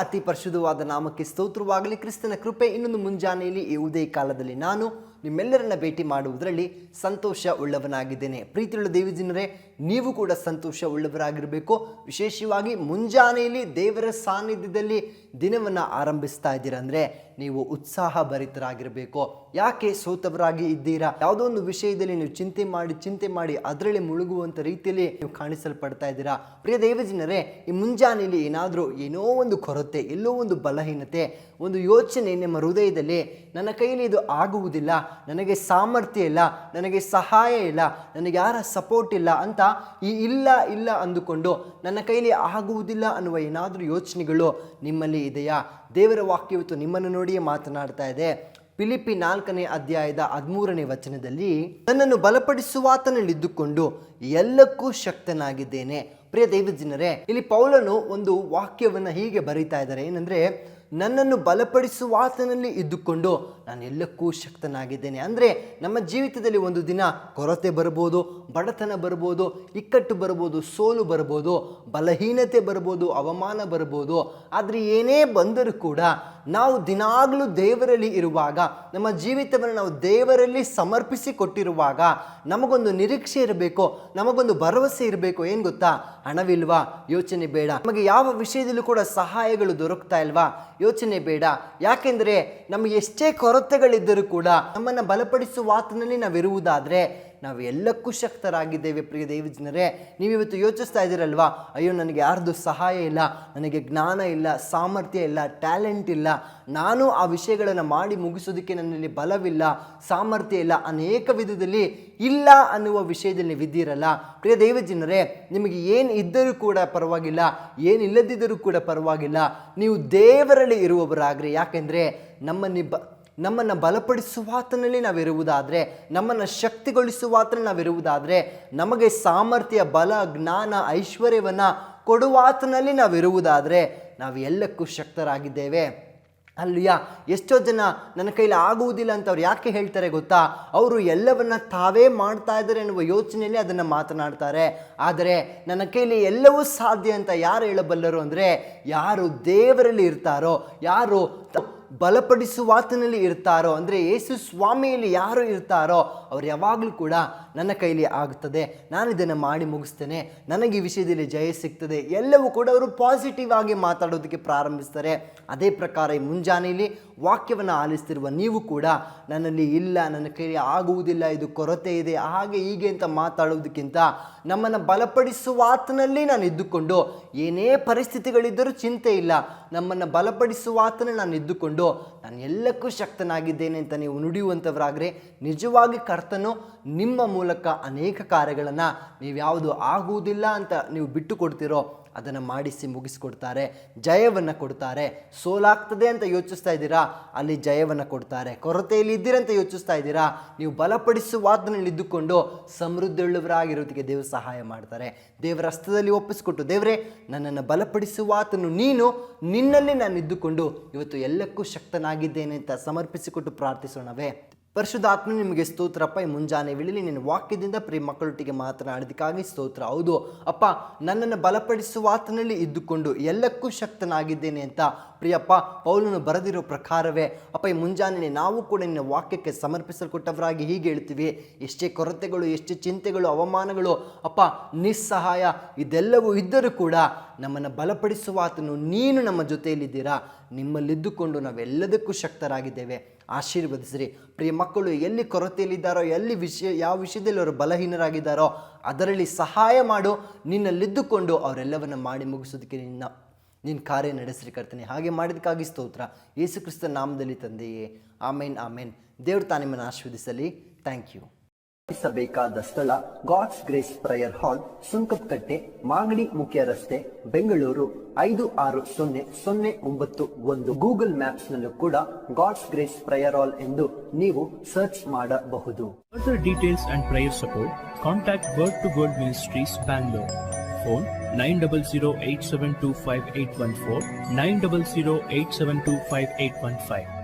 ಅತಿ ಪರಿಶುದ್ಧವಾದ ನಾಮಕ್ಕೆ ಸ್ತೋತ್ರವಾಗಲಿ. ಕ್ರಿಸ್ತನ ಕೃಪೆ ಇನ್ನೊಂದು ಮುಂಜಾನೆಯಲ್ಲಿ ಈ ಉದಯ ಕಾಲದಲ್ಲಿ ನಾನು ನಿಮ್ಮೆಲ್ಲರನ್ನ ಭೇಟಿ ಮಾಡುವುದರಲ್ಲಿ ಸಂತೋಷ ಉಳ್ಳವನಾಗಿದ್ದೇನೆ. ಪ್ರೀತಿಯುಳ್ಳ ದೇವಜನರೇ, ನೀವು ಕೂಡ ಸಂತೋಷ ಉಳ್ಳವರಾಗಿರಬೇಕು. ವಿಶೇಷವಾಗಿ ಮುಂಜಾನೆಯಲ್ಲಿ ದೇವರ ಸಾನ್ನಿಧ್ಯದಲ್ಲಿ ದಿನವನ್ನು ಆರಂಭಿಸ್ತಾ ಇದ್ದೀರಾ ಅಂದರೆ ನೀವು ಉತ್ಸಾಹ ಭರಿತರಾಗಿರಬೇಕು. ಯಾಕೆ ಸೋತವರಾಗಿ ಇದ್ದೀರಾ? ಯಾವುದೋ ಒಂದು ವಿಷಯದಲ್ಲಿ ನೀವು ಚಿಂತೆ ಮಾಡಿ ಅದರಲ್ಲಿ ಮುಳುಗುವಂಥ ರೀತಿಯಲ್ಲಿ ನೀವು ಕಾಣಿಸಲ್ಪಡ್ತಾ ಇದ್ದೀರಾ. ಪ್ರಿಯ ದೇವಜನರೇ, ಈ ಮುಂಜಾನೆಯಲ್ಲಿ ಏನೋ ಒಂದು ಕೊರತೆ, ಎಲ್ಲೋ ಒಂದು ಬಲಹೀನತೆ, ಒಂದು ಯೋಚನೆ ನಿಮ್ಮ ಹೃದಯದಲ್ಲಿ, ನನ್ನ ಕೈಯಲ್ಲಿ ಇದು ಆಗುವುದಿಲ್ಲ, ನನಗೆ ಸಾಮರ್ಥ್ಯ ಇಲ್ಲ, ನನಗೆ ಸಹಾಯ ಇಲ್ಲ, ನನಗೆ ಯಾರ ಸಪೋರ್ಟ್ ಇಲ್ಲ ಅಂತ ಈ ಇಲ್ಲ ಅಂದುಕೊಂಡು ನನ್ನ ಕೈಯಲ್ಲಿ ಆಗುವುದಿಲ್ಲ ಅನ್ನುವ ಏನಾದರೂ ಯೋಚನೆಗಳು ನಿಮ್ಮಲ್ಲಿ ಇದೆಯಾ? ದೇವರ ವಾಕ್ಯವತ್ತು ನಿಮ್ಮನ್ನು ನೋಡಿಯೇ ಮಾತನಾಡ್ತಾ ಇದೆ. ಫಿಲಿಪ್ಪಿ 4ನೇ ಅಧ್ಯಾಯದ 13ನೇ ವಚನದಲ್ಲಿ, ನನ್ನನ್ನು ಬಲಪಡಿಸುವಾತನಲ್ಲಿದ್ದುಕೊಂಡು ಎಲ್ಲಕ್ಕೂ ಶಕ್ತನಾಗಿದ್ದೇನೆ. ಪ್ರಿಯ ದೇವಜನರೇ, ಇಲ್ಲಿ ಪೌಲನು ಒಂದು ವಾಕ್ಯವನ್ನು ಹೀಗೆ ಬರೀತಾ ಇದ್ದಾರೆ. ಏನಂದ್ರೆ, ನನ್ನನ್ನು ಬಲಪಡಿಸುವಾತನಲ್ಲಿ ಇದ್ದುಕೊಂಡು ನಾನು ಎಲ್ಲಕ್ಕೂ ಶಕ್ತನಾಗಿದ್ದೇನೆ. ಅಂದರೆ ನಮ್ಮ ಜೀವಿತದಲ್ಲಿ ಒಂದು ದಿನ ಕೊರತೆ ಬರ್ಬೋದು, ಬಡತನ ಬರ್ಬೋದು, ಇಕ್ಕಟ್ಟು ಬರ್ಬೋದು, ಸೋಲು ಬರ್ಬೋದು, ಬಲಹೀನತೆ ಬರ್ಬೋದು, ಅವಮಾನ ಬರ್ಬೋದು. ಆದರೆ ಏನೇ ಬಂದರೂ ಕೂಡ ನಾವು ದಿನಾಗಲೂ ದೇವರಲ್ಲಿ ಇರುವಾಗ, ನಮ್ಮ ಜೀವಿತವನ್ನು ನಾವು ದೇವರಲ್ಲಿ ಸಮರ್ಪಿಸಿ ಕೊಟ್ಟಿರುವಾಗ ನಮಗೊಂದು ನಿರೀಕ್ಷೆ ಇರಬೇಕು, ನಮಗೊಂದು ಭರವಸೆ ಇರಬೇಕು. ಏನು ಗೊತ್ತಾ? ಹಣವಿಲ್ವಾ? ಯೋಚನೆ ಬೇಡ. ನಮಗೆ ಯಾವ ವಿಷಯದಲ್ಲೂ ಕೂಡ ಸಹಾಯಗಳು ದೊರಕ್ತಾ ಇಲ್ವಾ? ಯೋಚನೆ ಬೇಡ. ಯಾಕೆಂದರೆ ನಮಗೆ ಎಷ್ಟೇ ಕೊರತೆಗಳಿದ್ದರೂ ಕೂಡ ನಮ್ಮನ್ನು ಬಲಪಡಿಸುವಾತನಲ್ಲಿ ನಾವಿರುವುದಾದರೆ ನಾವು ಎಲ್ಲಕ್ಕೂ ಶಕ್ತರಾಗಿದ್ದೇವೆ. ಪ್ರಿಯ ದೇವಜನರೇ, ನೀವಿವತ್ತು ಯೋಚಿಸ್ತಾ ಇದ್ದೀರಲ್ವಾ, ಅಯ್ಯೋ ನನಗೆ ಯಾರ್ದು ಸಹಾಯ ಇಲ್ಲ, ನನಗೆ ಜ್ಞಾನ ಇಲ್ಲ, ಸಾಮರ್ಥ್ಯ ಇಲ್ಲ, ಟ್ಯಾಲೆಂಟ್ ಇಲ್ಲ, ನಾನು ಆ ವಿಷಯಗಳನ್ನು ಮಾಡಿ ಮುಗಿಸೋದಕ್ಕೆ ನನ್ನಲ್ಲಿ ಬಲವಿಲ್ಲ, ಸಾಮರ್ಥ್ಯ ಇಲ್ಲ, ಅನೇಕ ವಿಧದಲ್ಲಿ ಇಲ್ಲ ಅನ್ನುವ ವಿಷಯದಲ್ಲಿ ನೀವಿದ್ದೀರಲ್ಲ. ಪ್ರಿಯ ದೇವಜನರೇ, ನಿಮಗೆ ಏನು ಇದ್ದರೂ ಕೂಡ ಪರವಾಗಿಲ್ಲ, ಏನಿಲ್ಲದಿದ್ದರೂ ಕೂಡ ಪರವಾಗಿಲ್ಲ, ನೀವು ದೇವರಲ್ಲಿ ಇರುವವರಾಗ್ರಿ. ಯಾಕೆಂದರೆ ನಮ್ಮನ್ನು ಬಲಪಡಿಸುವಾತನಲ್ಲಿ ನಾವಿರುವುದಾದರೆ, ನಮ್ಮನ್ನು ಶಕ್ತಿಗೊಳಿಸುವಾತನಲ್ಲಿ ನಾವಿರುವುದಾದರೆ, ನಮಗೆ ಸಾಮರ್ಥ್ಯ, ಬಲ, ಜ್ಞಾನ, ಐಶ್ವರ್ಯವನ್ನು ಕೊಡುವಾತನಲ್ಲಿ ನಾವಿರುವುದಾದರೆ ನಾವು ಎಲ್ಲಕ್ಕೂ ಶಕ್ತರಾಗಿದ್ದೇವೆ. ಅಲ್ಲಿಯ ಎಷ್ಟೋ ಜನ ನನ್ನ ಕೈಲಿ ಆಗುವುದಿಲ್ಲ ಅಂತ ಅವ್ರು ಯಾಕೆ ಹೇಳ್ತಾರೆ ಗೊತ್ತಾ? ಅವರು ಎಲ್ಲವನ್ನ ತಾವೇ ಮಾಡ್ತಾ ಇದ್ದಾರೆ ಎನ್ನುವ ಯೋಚನೆಯಲ್ಲಿ ಅದನ್ನು ಮಾತನಾಡ್ತಾರೆ. ಆದರೆ ನನ್ನ ಕೈಲಿ ಎಲ್ಲವೂ ಸಾಧ್ಯ ಅಂತ ಯಾರು ಹೇಳಬಲ್ಲರು ಅಂದರೆ, ಯಾರು ದೇವರಲ್ಲಿ ಇರ್ತಾರೋ, ಯಾರು ಬಲಪಡಿಸುವಾತನಲ್ಲಿ ಇರ್ತಾರೋ, ಅಂದರೆ ಯೇಸು ಸ್ವಾಮಿಯಲ್ಲಿ ಯಾರು ಇರ್ತಾರೋ ಅವ್ರು ಯಾವಾಗಲೂ ಕೂಡ ನನ್ನ ಕೈಲಿ ಆಗುತ್ತದೆ, ನಾನು ಇದನ್ನು ಮಾಡಿ ಮುಗಿಸ್ತೇನೆ, ನನಗೆ ಈ ವಿಷಯದಲ್ಲಿ ಜಯ ಸಿಗ್ತದೆ, ಎಲ್ಲವೂ ಕೂಡ ಅವರು ಪಾಸಿಟಿವ್ ಆಗಿ ಮಾತಾಡೋದಕ್ಕೆ ಪ್ರಾರಂಭಿಸ್ತಾರೆ. ಅದೇ ಪ್ರಕಾರ ಈ ಮುಂಜಾನೆಯಲ್ಲಿ ವಾಕ್ಯವನ್ನು ಆಲಿಸ್ತಿರುವ ನೀವು ಕೂಡ ನನ್ನಲ್ಲಿ ಇಲ್ಲ, ನನ್ನ ಕೈಲಿ ಆಗುವುದಿಲ್ಲ, ಇದು ಕೊರತೆ ಇದೆ, ಹಾಗೆ ಹೀಗೆ ಅಂತ ಮಾತಾಡೋದಕ್ಕಿಂತ ನಮ್ಮನ್ನು ಬಲಪಡಿಸುವಾತನಲ್ಲಿ ನಾನು ಇದ್ದುಕೊಂಡು, ಏನೇ ಪರಿಸ್ಥಿತಿಗಳಿದ್ದರೂ ಚಿಂತೆ ಇಲ್ಲ, ನಮ್ಮನ್ನು ಬಲಪಡಿಸುವಾತನಲ್ಲಿ ನಾನು ಇದ್ದುಕೊಂಡು ನಾನು ಎಲ್ಲಕ್ಕೂ ಶಕ್ತನಾಗಿದ್ದೇನೆ ಅಂತ ನೀವು ನುಡಿಯುವಂಥವರಾಗ್ರೆ, ನಿಜವಾಗಿ ಕರ್ತನು ನಿಮ್ಮ ಮೂಲಕ ಅನೇಕ ಕಾರ್ಯಗಳನ್ನು ನೀವು ಯಾವುದು ಆಗುವುದಿಲ್ಲ ಅಂತ ನೀವು ಬಿಟ್ಟು ಕೊಡ್ತೀರೋ ಅದನ್ನು ಮಾಡಿಸಿ ಮುಗಿಸ್ಕೊಡ್ತಾರೆ, ಜಯವನ್ನು ಕೊಡ್ತಾರೆ. ಸೋಲಾಗ್ತದೆ ಅಂತ ಯೋಚಿಸ್ತಾ ಇದ್ದೀರಾ, ಅಲ್ಲಿ ಜಯವನ್ನು ಕೊಡ್ತಾರೆ. ಕೊರತೆಯಲ್ಲಿ ಇದ್ದೀರಂತ ಯೋಚಿಸ್ತಾ ಇದ್ದೀರಾ, ನೀವು ಬಲಪಡಿಸುವಾತನಲ್ಲಿ ಇದ್ದುಕೊಂಡು ಸಮೃದ್ಧಿಯುಳ್ಳವರಾಗಿರೋದಕ್ಕೆ ದೇವರು ಸಹಾಯ ಮಾಡ್ತಾರೆ. ದೇವರ ಹಸ್ತದಲ್ಲಿ ಒಪ್ಪಿಸ್ಕೊಟ್ಟು, ದೇವರೇ ನನ್ನನ್ನು ಬಲಪಡಿಸುವಾತನು ನೀನು, ನಿನ್ನಲ್ಲಿ ನಾನು ಇದ್ದುಕೊಂಡು ಇವತ್ತು ಎಲ್ಲಕ್ಕೂ ಶಕ್ತನಾಗಿದ್ದೇನೆ ಅಂತ ಸಮರ್ಪಿಸಿಕೊಟ್ಟು ಪ್ರಾರ್ಥಿಸೋಣವೇ. ಪರಿಶುದ್ಧಾತ್ಮ ನಿಮಗೆ ಸ್ತೋತ್ರಪ್ಪ. ಈ ಮುಂಜಾನೆ ವೇಳೆಯಲ್ಲಿ ನಿನ್ನ ವಾಕ್ಯದಿಂದ ಪ್ರಿಯ ಮಕ್ಕಳೊಟ್ಟಿಗೆ ಮಾತನಾಡೋದಕ್ಕಾಗಿ ಸ್ತೋತ್ರ. ಹೌದು ಅಪ್ಪ, ನನ್ನನ್ನು ಬಲಪಡಿಸುವಾತನಲ್ಲಿ ಇದ್ದುಕೊಂಡು ಎಲ್ಲಕ್ಕೂ ಶಕ್ತನಾಗಿದ್ದೇನೆ ಅಂತ ಪ್ರಿಯಪ್ಪ ಪೌಲನು ಬರೆದಿರೋ ಪ್ರಕಾರವೇ ಅಪ್ಪ ಈ ಮುಂಜಾನೆ ನಾವು ಕೂಡ ನಿನ್ನ ವಾಕ್ಯಕ್ಕೆ ಸಮರ್ಪಿಸಲ್ಕೊಟ್ಟವರಾಗಿ ಹೀಗೆ ಹೇಳ್ತೀವಿ. ಎಷ್ಟೇ ಕೊರತೆಗಳು, ಎಷ್ಟೇ ಚಿಂತೆಗಳು, ಅವಮಾನಗಳು, ಅಪ್ಪ ನಿಸ್ಸಹಾಯ ಇದೆಲ್ಲವೂ ಇದ್ದರೂ ಕೂಡ ನಮ್ಮನ್ನು ಬಲಪಡಿಸುವಾತನು ನೀನು ನಮ್ಮ ಜೊತೆಯಲ್ಲಿದ್ದೀರಾ. ನಿಮ್ಮಲ್ಲಿದ್ದುಕೊಂಡು ನಾವೆಲ್ಲದಕ್ಕೂ ಶಕ್ತರಾಗಿದ್ದೇವೆ. ಆಶೀರ್ವದಿಸ್ರಿ. ಪ್ರಿಯ ಮಕ್ಕಳು ಎಲ್ಲಿ ಕೊರತೆಯಲ್ಲಿದ್ದಾರೋ, ಯಾವ ವಿಷಯದಲ್ಲಿ ಅವರು ಬಲಹೀನರಾಗಿದ್ದಾರೋ ಅದರಲ್ಲಿ ಸಹಾಯ ಮಾಡು. ನಿನ್ನಲ್ಲಿದ್ದುಕೊಂಡು ಅವರೆಲ್ಲವನ್ನು ಮಾಡಿ ಮುಗಿಸೋದಕ್ಕೆ ನಿನ್ನ ಕಾರ್ಯ ನಡೆಸ್ರಿ ಕರ್ತನೆ. ಹಾಗೆ ಮಾಡಿದಕ್ಕಾಗಿ ಸ್ತೋತ್ರ. ಯೇಸು ಕ್ರಿಸ್ತನ ನಾಮದಲ್ಲಿ ತಂದೆಯೇ, ಆಮೇನ್ ಆಮೇನ್. ದೇವರು ತಾನೇ ನಿಮ್ಮನ್ನು ಆಶೀರ್ವದಿಸಲಿ. Thank you. ಬೇಕಾದ ಸ್ಥಳ God's Grace Prayer Hall, Sunkadakatte, Magadi ಮುಖ್ಯ ರಸ್ತೆ, ಬೆಂಗಳೂರು 56091. ಗೂಗಲ್ ಮ್ಯಾಪ್ಸ್ ನಲ್ಲೂ ಕೂಡ ಗಾಡ್ಸ್ ಗ್ರೇಸ್ ಪ್ರೇಯರ್ ಹಾಲ್ ಎಂದು ನೀವು ಸರ್ಚ್ ಮಾಡಬಹುದು. Further details and prayer support, contact Word to Gold Ministries, Bangalore. Phone 9008725814, 9008725815.